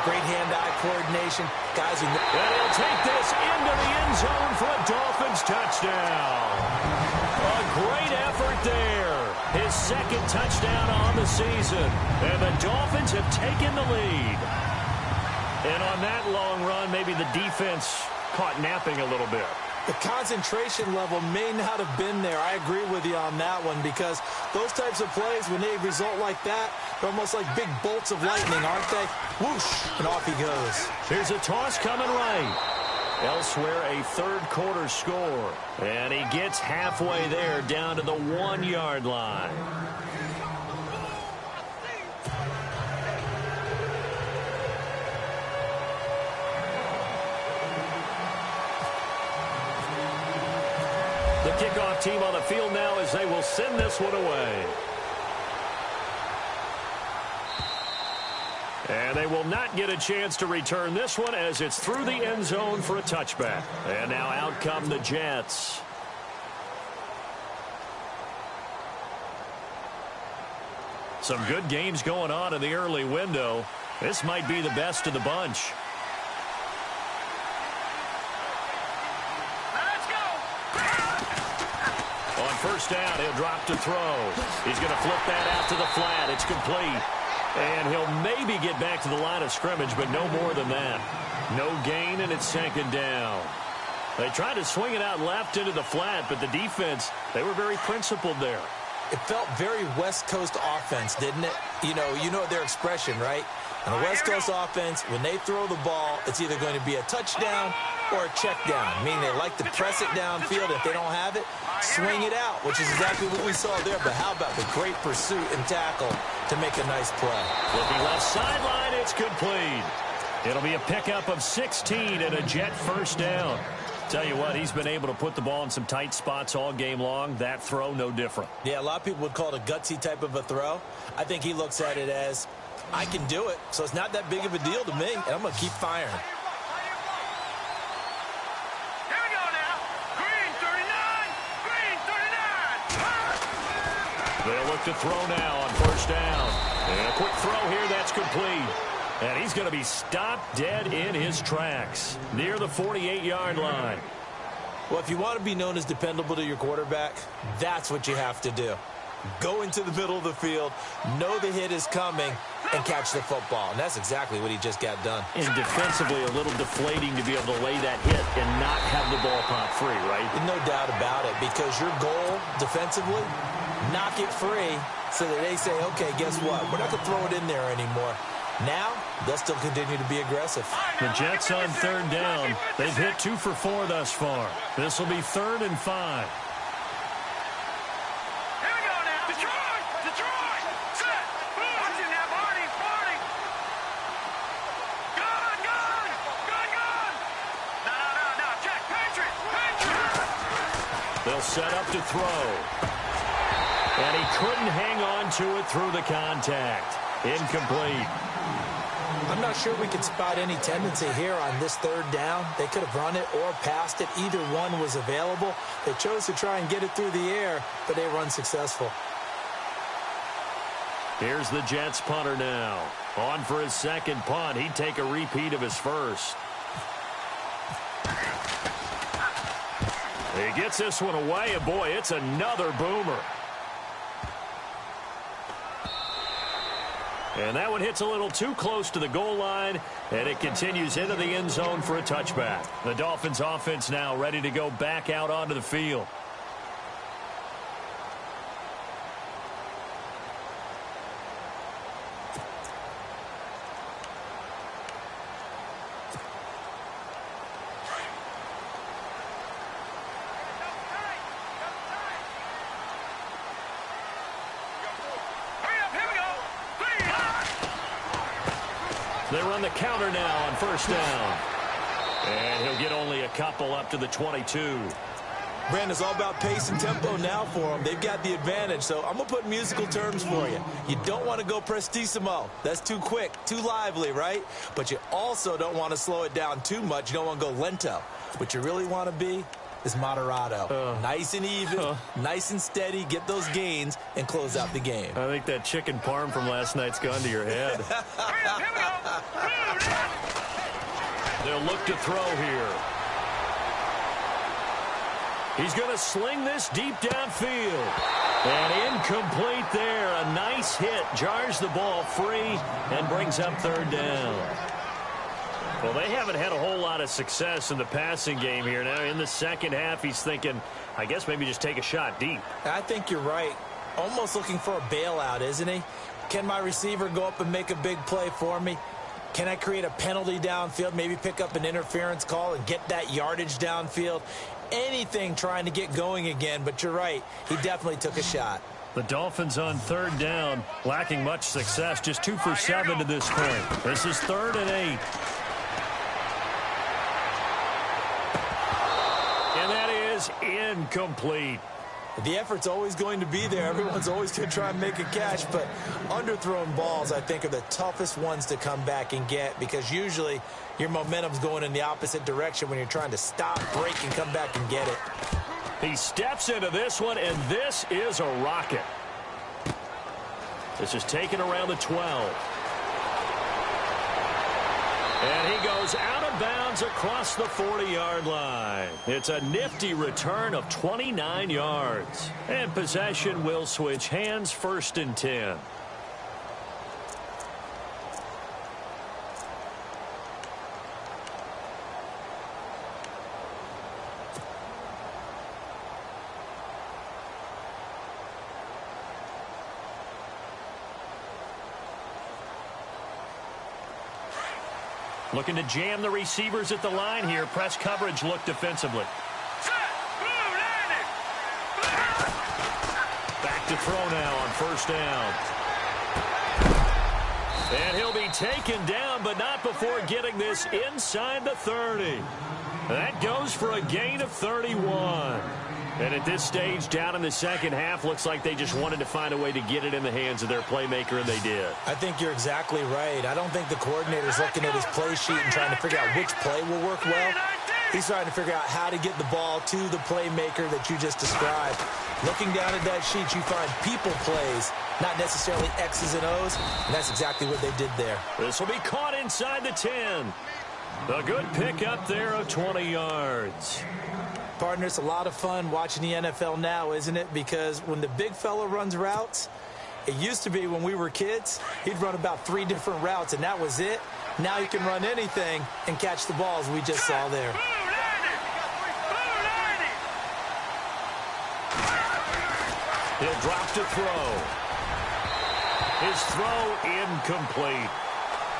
great hand-eye coordination. Guys who... And he'll take this into the end zone for a Dolphins touchdown. A great effort there. His 2nd touchdown on the season. And the Dolphins have taken the lead. And on that long run, maybe the defense caught napping a little bit. The concentration level may not have been there. I agree with you on that one because those types of plays, when they result like that, they're almost like big bolts of lightning, aren't they? Whoosh, and off he goes. Here's a toss coming right. Elsewhere, a third-quarter score. And he gets halfway there down to the 1-yard line. The kickoff team on the field now as they will send this one away. And they will not get a chance to return this one as it's through the end zone for a touchback. And now out come the Jets. Some good games going on in the early window. This might be the best of the bunch. On first down, he'll drop to throw. He's going to flip that out to the flat. It's complete. And he'll maybe get back to the line of scrimmage, but no more than that. No gain, and it's second down. They tried to swing it out left into the flat, but the defense, they were very principled there. It felt very West Coast offense, didn't it? You know their expression, right? On the West Coast offense, when they throw the ball, it's either going to be a touchdown or a check down, meaning they like to press it downfield. If they don't have it, swing it out, which is exactly what we saw there. But how about the great pursuit and tackle to make a nice play? Looking left sideline, it's complete. It'll be a pickup of 16 and a Jet first down. Tell you what, he's been able to put the ball in some tight spots all game long. That throw, no different. Yeah, a lot of people would call it a gutsy type of a throw. I think he looks at it as, I can do it, so it's not that big of a deal to me, and I'm going to keep firing. Here we go now. Green 39. Green 39. They'll look to throw now on first down. And a quick throw here, that's complete. And he's going to be stopped dead in his tracks near the 48-yard line. Well, if you want to be known as dependable to your quarterback, that's what you have to do. Go into the middle of the field, know the hit is coming, and catch the football. And that's exactly what he just got done. And defensively, a little deflating to be able to lay that hit and not have the ball pop free, right? No doubt about it, because your goal defensively, knock it free so that they say, okay, guess what? We're not going to throw it in there anymore. Now, they'll still continue to be aggressive. The Jets on third down. They've hit 2 for 4 thus far. This will be 3rd and 5. Here we go now. Detroit. Detroit. Set. Watch it now, Barney. Barney. Gun. Gun. Gun. Gun. No. Check. Patriot. Patriot. They'll set up to throw. And he couldn't hang on to it through the contact. Incomplete. I'm not sure we can spot any tendency here on this third down. They could have run it or passed it. Either one was available. They chose to try and get it through the air, but they were unsuccessful. Here's the Jets punter now. On for his second punt. He'd take a repeat of his first. He gets this one away, and boy, it's another boomer. And that one hits a little too close to the goal line, and it continues into the end zone for a touchback. The Dolphins offense now ready to go back out onto the field. They run the counter now on first down. And he'll get only a couple up to the 22. Brandon, it's all about pace and tempo now for them. They've got the advantage, so I'm going to put musical terms for you. You don't want to go prestissimo. That's too quick, too lively, right? But you also don't want to slow it down too much. You don't want to go lento. What you really want to be is moderato. Nice and even, nice and steady, get those gains, and close out the game. I think that chicken parm from last night's gone to your head. They'll look to throw here. He's going to sling this deep downfield. And incomplete there. A nice hit. Jars the ball free and brings up third down. Well, they haven't had a whole lot of success in the passing game here. Now, in the second half, he's thinking, I guess maybe just take a shot deep. I think you're right. Almost looking for a bailout, isn't he? Can my receiver go up and make a big play for me? Can I create a penalty downfield, maybe pick up an interference call and get that yardage downfield? Anything trying to get going again, but you're right. He definitely took a shot. The Dolphins on third down, lacking much success, just 2 for 7 to this point. This is 3rd and 8. And that is incomplete. The effort's always going to be there. Everyone's always going to try and make a catch, but underthrown balls, I think, are the toughest ones to come back and get because usually your momentum's going in the opposite direction when you're trying to stop, break, and come back and get it. He steps into this one, and this is a rocket. This is taken around the 12. And he goes out of bounds across the 40-yard line. It's a nifty return of 29 yards. And possession will switch hands, 1st and 10. Looking to jam the receivers at the line here. Press coverage look defensively. Back to throw now on 1st down. And he'll be taken down, but not before getting this inside the 30. That goes for a gain of 31. And at this stage, down in the second half, looks like they just wanted to find a way to get it in the hands of their playmaker, and they did. I think you're exactly right. I don't think the coordinator's looking at his play sheet and trying to figure out which play will work well. He's trying to figure out how to get the ball to the playmaker that you just described. Looking down at that sheet, you find people plays, not necessarily X's and O's, and that's exactly what they did there. This will be caught inside the 10. A good pickup there of 20 yards. Partner, it's a lot of fun watching the NFL now, isn't it? Because when the big fella runs routes, it used to be when we were kids, he'd run about 3 different routes, and that was it. Now he can run anything and catch the balls we just saw there. He'll drop to throw. His throw incomplete.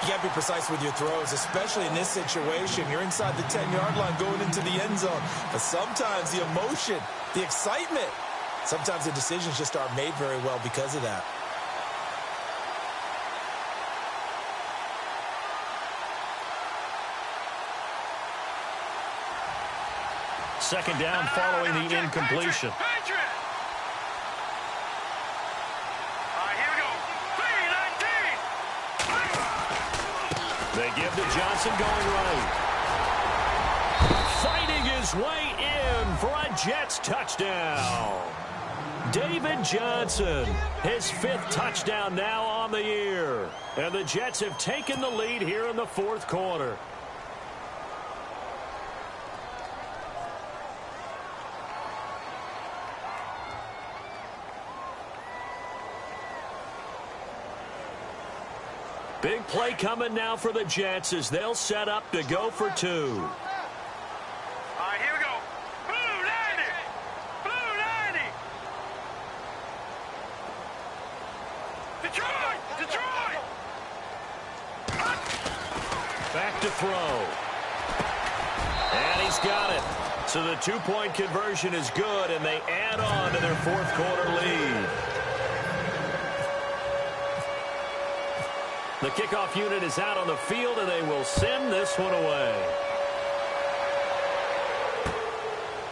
You got to be precise with your throws, especially in this situation. You're inside the 10-yard line going into the end zone. But sometimes the emotion, the excitement, sometimes the decisions just aren't made very well because of that. Second down following the incompletion. They give to Johnson going right. Fighting his way in for a Jets touchdown. David Johnson, his 5th touchdown now on the year. And the Jets have taken the lead here in the 4th quarter. Big play coming now for the Jets as they'll set up to go for 2. All right, here we go. Blue 90. Blue 90. Detroit. Detroit. Back to throw. And he's got it. So the 2-point conversion is good, and they add on to their 4th quarter lead. The kickoff unit is out on the field, and they will send this one away.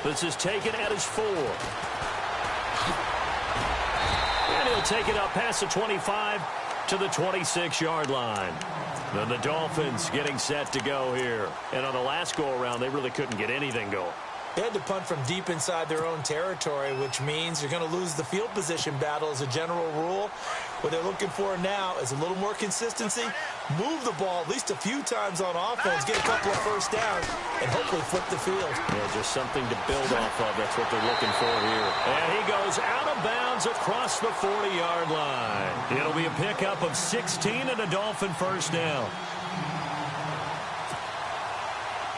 This is taken at his 4. And he'll take it up past the 25 to the 26-yard line. Then the Dolphins getting set to go here. And on the last go-around, they really couldn't get anything going. They had to punt from deep inside their own territory, which means you're going to lose the field position battle as a general rule. What they're looking for now is a little more consistency, move the ball at least a few times on offense, get a couple of first downs, and hopefully flip the field. Yeah, just something to build off of. That's what they're looking for here. And he goes out of bounds across the 40-yard line. It'll be a pickup of 16 and a Dolphin first down.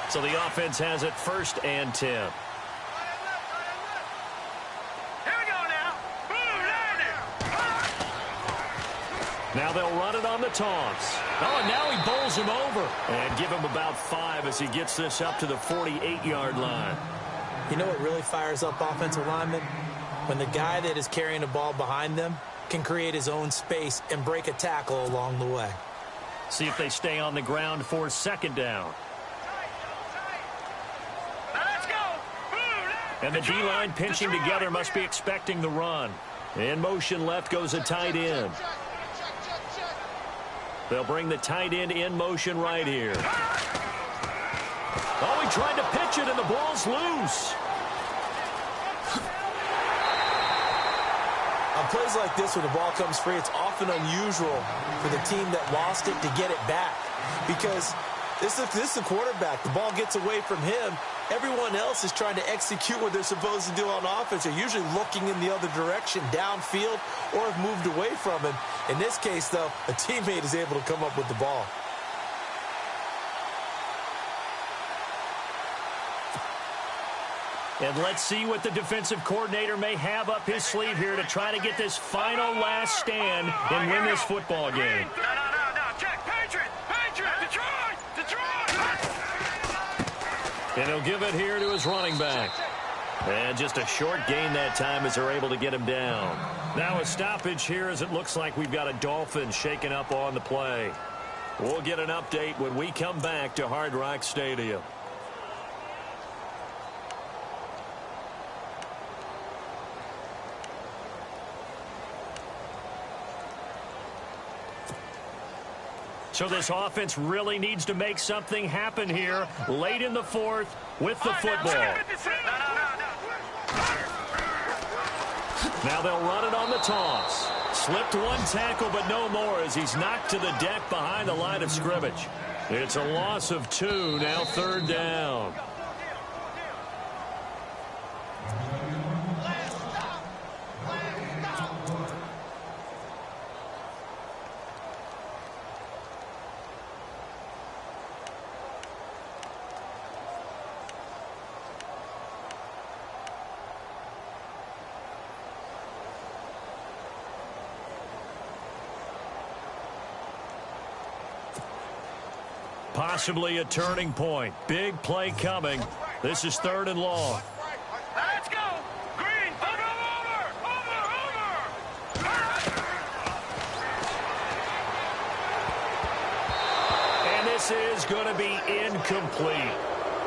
So the offense has it 1st and 10. Here we go now. Boom, Now they'll run it on the toss. Oh, and now he bowls him over. And give him about 5 as he gets this up to the 48-yard line. You know what really fires up offensive linemen? When the guy that is carrying the ball behind them can create his own space and break a tackle along the way. See if they stay on the ground for 2nd down. let's go. And the D-line pinching together must be expecting the run. In motion left goes a tight end. They'll bring the tight end in motion right here. Oh, he tried to pitch it, and the ball's loose. On plays like this, when the ball comes free, it's often unusual for the team that lost it to get it back. Because this is the quarterback. The ball gets away from him. Everyone else is trying to execute what they're supposed to do on offense. They're usually looking in the other direction, downfield, or have moved away from him. In this case, though, a teammate is able to come up with the ball. And let's see what the defensive coordinator may have up his sleeve here to try to get this final last stand and win this football game. No. Check. Patriot. Detroit. And he'll give it here to his running back. And just a short gain that time as they're able to get him down. Now a stoppage here as it looks like we've got a Dolphin shaken up on the play. We'll get an update when we come back to Hard Rock Stadium. So this offense really needs to make something happen here late in the 4th with the football. Now they'll run it on the toss. Slipped one tackle, but no more as he's knocked to the deck behind the line of scrimmage. It's a loss of 2, now 3rd down. Possibly a turning point. Big play coming. This is 3rd and long. Let's go. Green. Over. And this is going to be incomplete.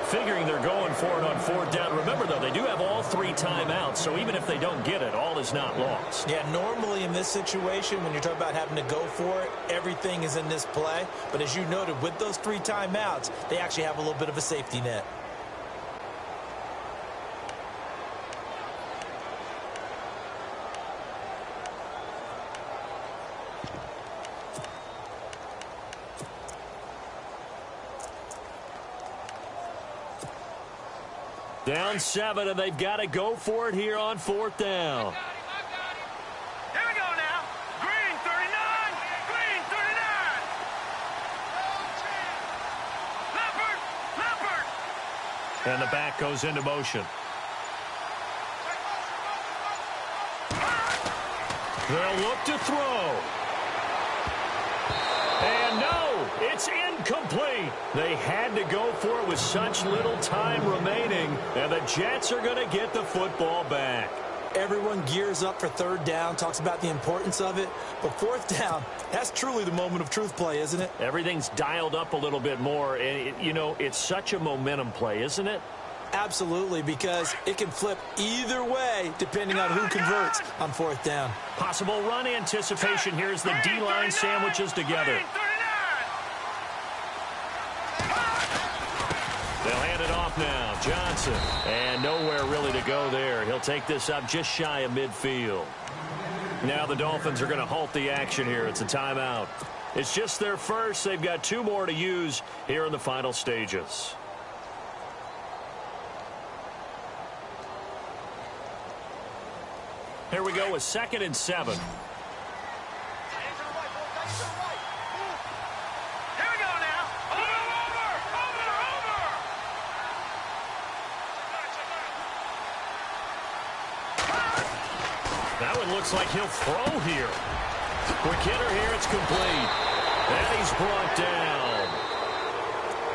Figuring they're going for it on 4th down. Remember, though, they do have all 3 timeouts, so even if they don't get it, all is not lost. Yeah, normally in this situation, when you're talking about having to go for it, everything is in this play. But as you noted, with those 3 timeouts, they actually have a little bit of a safety net. Down 7, and they've got to go for it here on 4th down. Here we go now. Green 39. Leopard. And the back goes into motion. They'll look to throw. And no, it's incomplete. They had to go for it with such little time remaining, and the Jets are going to get the football back. Everyone gears up for 3rd down, talks about the importance of it. But 4th down, that's truly the moment of truth play, isn't it? Everything's dialed up a little bit more, and, it's such a momentum play, isn't it? Absolutely, because it can flip either way depending on who converts on 4th down. Possible run anticipation here as the D-line sandwiches together. They'll hand it off now. Johnson. And nowhere really to go there. He'll take this up just shy of midfield. Now the Dolphins are going to halt the action here. It's a timeout. It's just their first. They've got 2 more to use here in the final stages. Here we go with 2nd and 7. Now it looks like he'll throw here. Quick hitter here. It's complete. And he's brought down.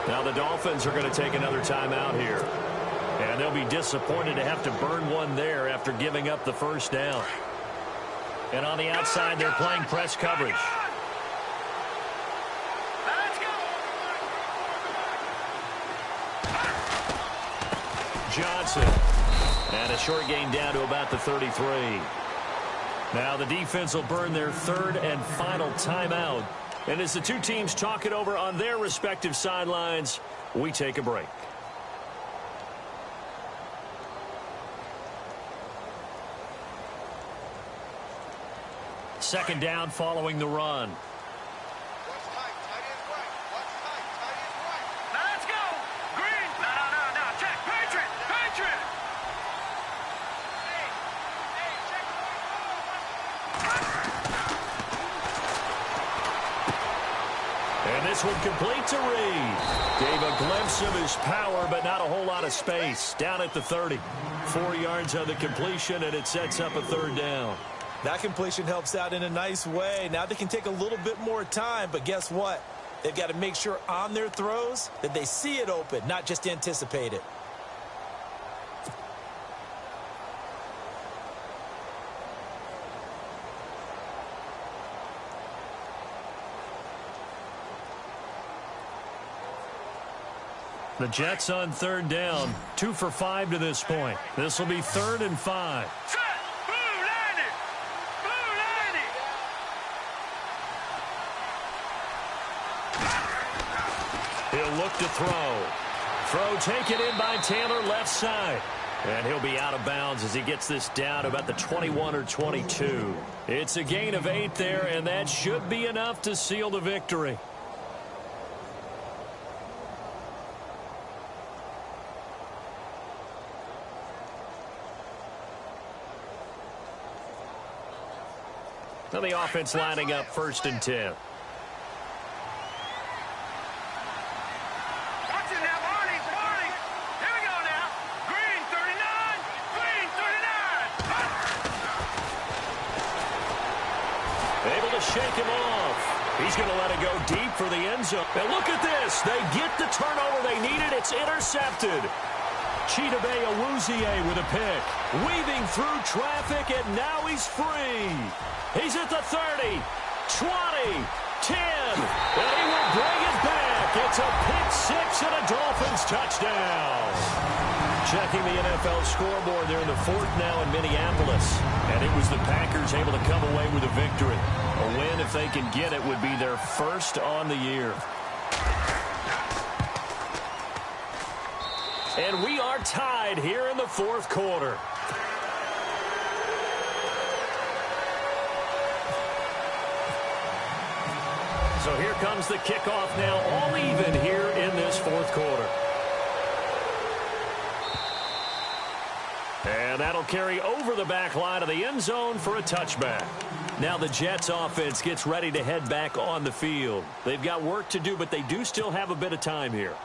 Now the Dolphins are going to take another timeout here. And they'll be disappointed to have to burn one there after giving up the first down. And on the outside, they're playing press coverage. Johnson. And a short gain down to about the 33. Now the defense will burn their third and final timeout. And as the two teams talk it over on their respective sidelines, we take a break. Second down following the run. This one complete to Reed. Gave a glimpse of his power, but not a whole lot of space. Down at the 30. 4 yards on the completion, and it sets up a third down. That completion helps out in a nice way. Now they can take a little bit more time, but guess what? They've got to make sure on their throws that they see it open, not just anticipate it. The Jets on third down. 2 for 5 to this point. This will be 3rd and 5. He'll look to throw. Throw taken in by Taylor left side. And he'll be out of bounds as he gets this down about the 21 or 22. It's a gain of 8 there, and that should be enough to seal the victory. Now the offense lining up 1st and 10. Watch it now, Barney, Barney. Here we go now. Green, 39. Green, 39. Able to shake him off. He's going to let it go deep for the end zone. And look at this. They get the turnover they needed. It's intercepted. Chidobe Awuzie with a pick. Weaving through traffic, and now he's free. He's at the 30, 20, 10, and he will bring it back. It's a pick six and a Dolphins touchdown. Checking the NFL scoreboard, they're in the 4th now in Minneapolis. And it was the Packers able to come away with a victory. A win, if they can get it, would be their first on the year. And we are tied here in the 4th quarter. So here comes the kickoff now, all even here in this 4th quarter. And that'll carry over the back line of the end zone for a touchback. Now the Jets offense gets ready to head back on the field. They've got work to do, but they do still have a bit of time here.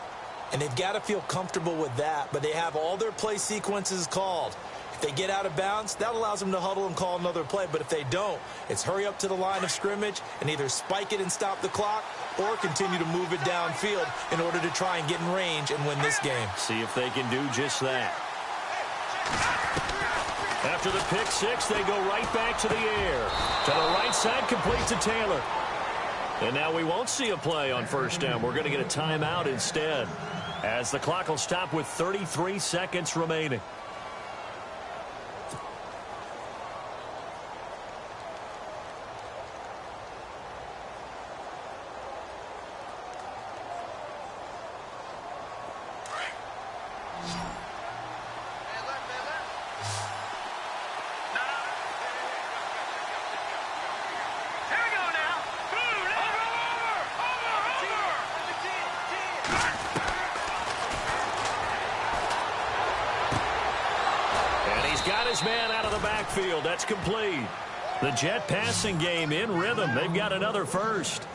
And they've got to feel comfortable with that, but they have all their play sequences called. If they get out of bounds, that allows them to huddle and call another play. But if they don't, it's hurry up to the line of scrimmage and either spike it and stop the clock or continue to move it downfield in order to try and get in range and win this game. See if they can do just that. After the pick six, they go right back to the air. To the right side, complete to Taylor. And now we won't see a play on 1st down. We're going to get a timeout instead, as the clock will stop with 33 seconds remaining. Man out of the backfield. That's complete. The Jet passing game in rhythm. They've got another first.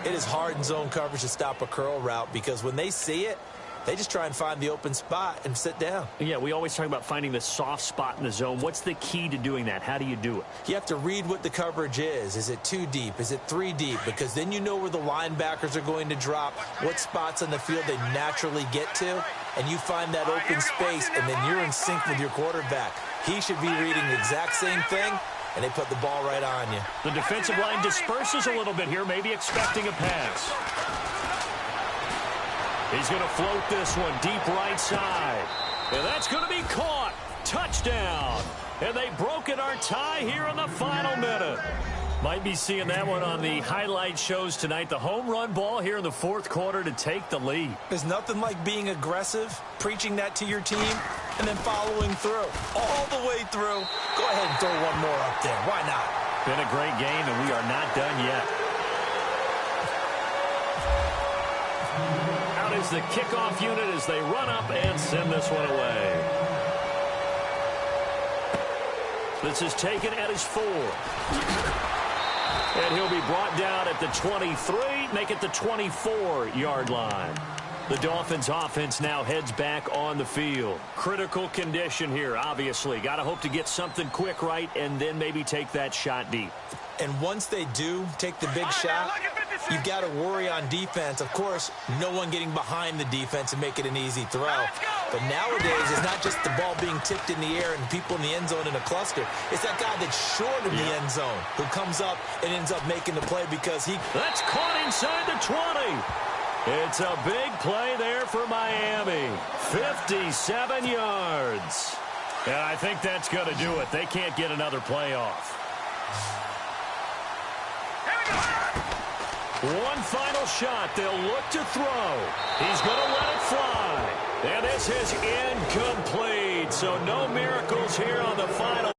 It is hard in zone coverage to stop a curl route because when they see it, They just try and find the open spot and sit down. Yeah, we always talk about finding the soft spot in the zone. What's the key to doing that? How do you do it? You have to read what the coverage is. Is it 2 deep? Is it 3 deep? Because then you know where the linebackers are going to drop, what spots on the field they naturally get to, and you find that open space, and then you're in sync with your quarterback. He should be reading the exact same thing, and they put the ball right on you. The defensive line disperses a little bit here, maybe expecting a pass. He's going to float this one deep right side. And that's going to be caught. Touchdown. And they've broken our tie here in the final minute. Might be seeing that one on the highlight shows tonight. The home run ball here in the fourth quarter to take the lead. There's nothing like being aggressive, preaching that to your team, and then following through. All the way through. Go ahead and throw one more up there. Why not? Been a great game, and we are not done yet. Out is the kickoff unit as they run up and send this one away. This is taken at his 4. And he'll be brought down at the 23, make it the 24-yard line. The Dolphins offense now heads back on the field. Critical condition here, obviously. Got to hope to get something quick right and then maybe take that shot deep. And once they do take the big shot, you've got to worry on defense. Of course, no one getting behind the defense and make it an easy throw. But nowadays, it's not just the ball being tipped in the air and people in the end zone in a cluster. It's that guy that's short of the end zone who comes up and ends up making the play because he... That's caught inside the 20. It's a big play there for Miami. 57 yards. And I think that's going to do it. They can't get another play off. One final shot. They'll look to throw. He's going to let it fly. And this is incomplete. So no miracles here on the final